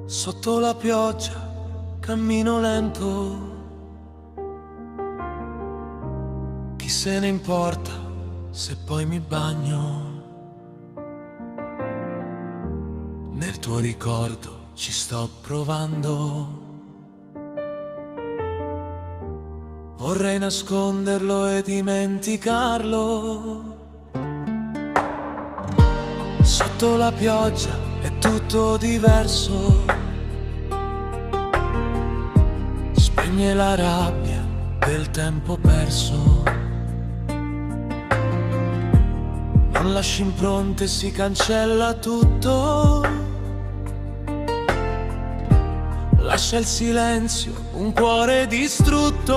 Sotto la pioggia cammino lento, chi se ne importa se poi mi bagno. Nel tuo ricordo ci sto provando, vorrei nasconderlo e dimenticarlo. Sotto la pioggia è tutto diverso, spegne la rabbia del tempo perso. Non lasci impronte, si cancella tutto. Lascia il silenzio, un cuore distrutto.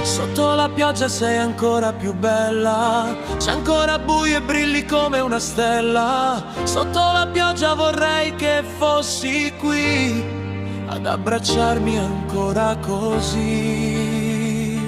Sotto la pioggia sei ancora più bella, c'è ancora buio e brilli come una stella. Sotto la pioggia vorrei che fossi qui ad abbracciarmi ancora così.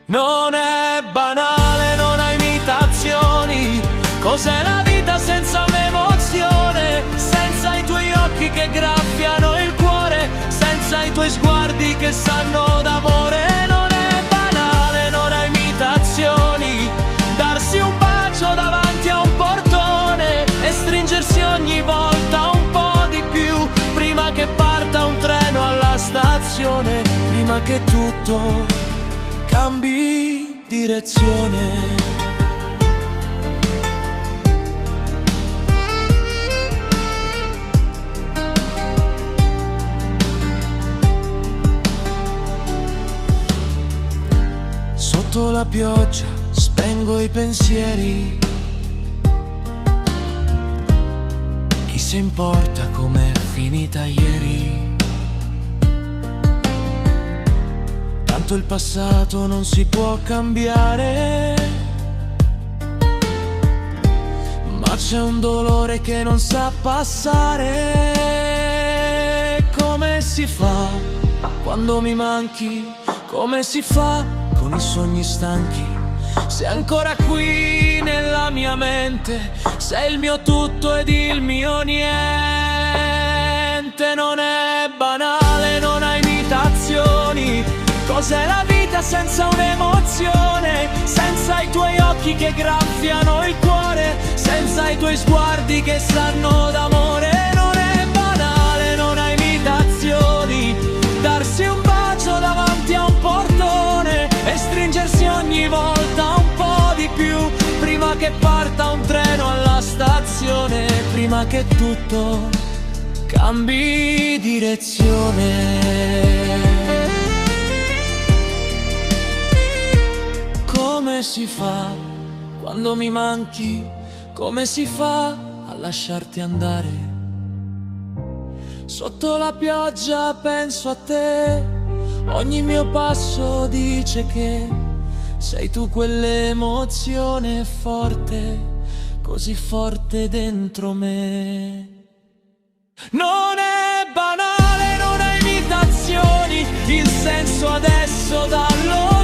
Non è banale, non ha imitazioni. Cos'è la vita senza un'emozione? Senza i tuoi occhi che graffiano il cuore, senza i tuoi sguardi che sanno d'amore. Non è banale, non ha imitazioni. Darsi un bacio davanti a un portone e stringersi ogni volta un po' di più, prima che parta un treno alla stazione, prima che tutto cambi direzione. Sotto la pioggia spengo i pensieri, chi se importa com'è finita ieri. Tanto il passato non si può cambiare, ma c'è un dolore che non sa passare. Come si fa quando mi manchi? Come si fa con i sogni stanchi? Sei ancora qui nella mia mente, sei il mio tutto ed il mio niente. Non è banale, non ha imitazioni. Cos'è la vita senza un'emozione? Senza i tuoi occhi che graffiano il cuore, senza i tuoi sguardi che sanno d'amore. Non è banale, non ha imitazioni. Darsi un bacio davanti a un portone e stringersi ogni volta un po' di più, prima che parta un treno alla stazione, prima che tutto cambi direzione. Come si fa quando mi manchi? Come si fa a lasciarti andare? Sotto la pioggia penso a te, ogni mio passo dice che sei tu quell'emozione forte, così forte dentro me. Non è banale, non ha imitazioni, il senso adesso dallo